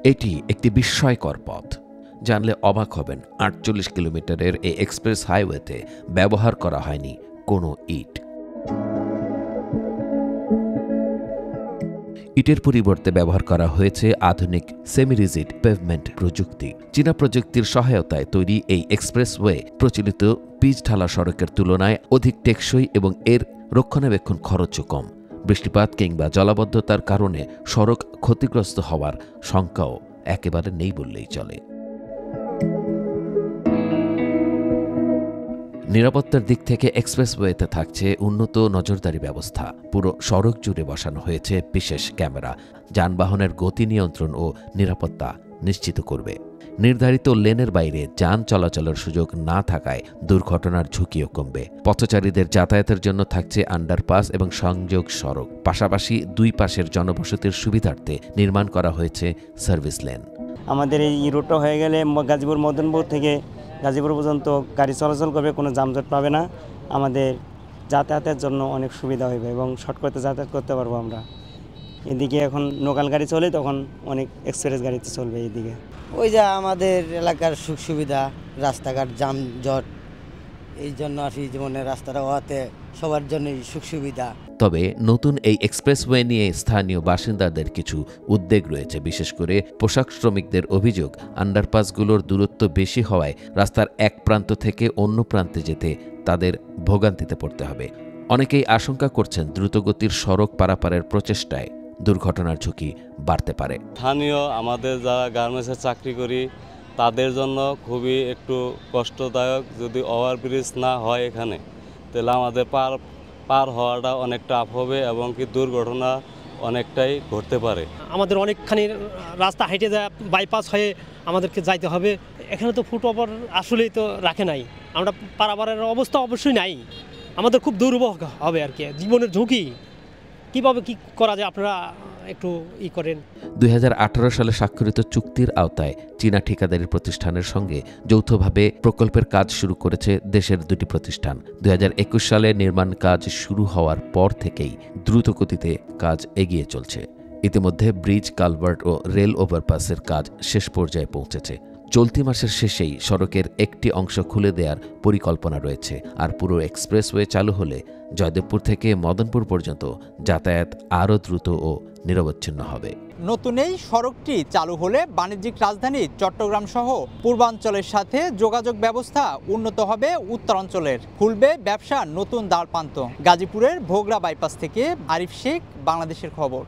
এটি একটি বিস্ময়কর পথ। জানলে অবাক হবেন, ৪৮ কিলোমিটারের এই এক্সপ্রেস হাইওয়েতে ব্যবহার করা হয়নি কোনো ইট। ইটের পরিবর্তে ব্যবহার করা হয়েছে আধুনিক সেমি-রিজিড পেভমেন্ট প্রযুক্তি। চীনা প্রযুক্তির সহায়তায় তৈরি এই এক্সপ্রেসওয়ে প্রচলিত পিচ ঢালা সড়কের তুলনায় অধিক টেকসই এবং এর রক্ষণাবেক্ষণ খরচও কম। বৃষ্টিপাত কিংবা জলাবদ্ধতার কারণে সড়ক ক্ষতিগ্রস্ত হওয়ার শঙ্কাও একেবারে নেই বললেই চলে। নিরাপত্তার দিক থেকে এক্সপ্রেসওয়েতে থাকছে উন্নত নজরদারি ব্যবস্থা। পুরো সড়ক জুড়ে বসানো হয়েছে বিশেষ ক্যামেরা, যানবাহনের গতি নিয়ন্ত্রণ ও নিরাপত্তা নিশ্চিত করবে। নির্ধারিত লেনের বাইরে যান চলাচলের সুযোগ না থাকায় দুর্ঘটনার ঝুঁকিও কমবে। পথচারীদের যাতায়াতের জন্য থাকছে আন্ডারপাস এবং সংযোগ সড়ক। পাশাপাশি দুই পাশের জনবসতির সুবিধার্থে নির্মাণ করা হয়েছে সার্ভিস লেন। আমাদের এই রুটটা হয়ে গেলে গাজীপুর মদনপুর থেকে গাজীপুর পর্যন্ত গাড়ি চলাচল করবে, কোনো যানজট পাবে না। আমাদের যাতায়াতের জন্য অনেক সুবিধা হবে এবং শর্টকাটে যাতায়াত করতে পারবো আমরা। এদিকে এখন লোকাল গাড়ি চলে, তখন অনেক এক্সপ্রেস গাড়িতে চলবে এইদিকে। ওই যে আমাদের এলাকার সুখ সুবিধা, রাস্তাঘাট যানজট, এই জন্য আসি জীবনের রাস্তাটা হওয়াতে সবার জন্যই সুখ সুবিধা। তবে নতুন এই এক্সপ্রেসওয়ে নিয়ে স্থানীয় বাসিন্দাদের কিছু উদ্বেগ রয়েছে। বিশেষ করে পোশাক শ্রমিকদের অভিযোগ, আন্ডারপাসগুলোর দূরত্ব বেশি হওয়ায় রাস্তার এক প্রান্ত থেকে অন্য প্রান্তে যেতে তাদের ভোগান্তিতে পড়তে হবে। অনেকেই আশঙ্কা করছেন দ্রুতগতির সড়ক পারাপারের প্রচেষ্টায় দুর্ঘটনার ঝুঁকি বাড়তে পারে। স্থানীয় আমাদের যারা গার্মেন্টসে চাকরি করি তাদের জন্য খুবই একটু কষ্টদায়ক। যদি ওভারব্রিজ না হয় এখানে, তাহলে আমাদের পার হওয়াটা অনেক টাফ হবে এবং কি দুর্ঘটনা অনেকটাই ঘটতে পারে। আমাদের অনেকখানি রাস্তা হেঁটে যায়, বাইপাস হয়ে আমাদেরকে যাইতে হবে। এখানে তো ফুটওভার আসলেই তো রাখে নাই, আমরা পারাপারের অবস্থা অবশ্যই নাই। আমাদের খুব দুর্ভোগ হবে আর কি, জীবনের ঝুঁকি। কীভাবে কি করা যায় আপনারা একটু করেন। 2018 সালে স্বাক্ষরিত চুক্তির আওতায় চীনা ঠিকাদারি প্রতিষ্ঠানের সঙ্গে যৌথভাবে প্রকল্পের কাজ শুরু করেছে দেশের দুটি প্রতিষ্ঠান। 2021 সালে নির্মাণ কাজ শুরু হওয়ার পর থেকেই দ্রুত গতিতে কাজ এগিয়ে চলছে। ইতিমধ্যে ব্রিজ, কালভার্ট ও রেল ওভারপাসের কাজ শেষ পর্যায়ে পৌঁছেছে। চলতি মাসের শেষেই সড়কের একটি অংশ খুলে দেওয়ার পরিকল্পনা রয়েছে। আর পুরো এক্সপ্রেসওয়ে চালু হলে জয়দেবপুর থেকে মদনপুর পর্যন্ত যাতায়াত আরও দ্রুত ও নিরবচ্ছিন্ন হবে। নতুন এই সড়কটি চালু হলে বাণিজ্যিক রাজধানী চট্টগ্রাম সহ পূর্বাঞ্চলের সাথে যোগাযোগ ব্যবস্থা উন্নত হবে, উত্তরাঞ্চলের খুলবে ব্যবসার নতুন দ্বারপ্রান্ত। গাজীপুরের ভোগড়া বাইপাস থেকে আরিফ শেখ, বাংলাদেশের খবর।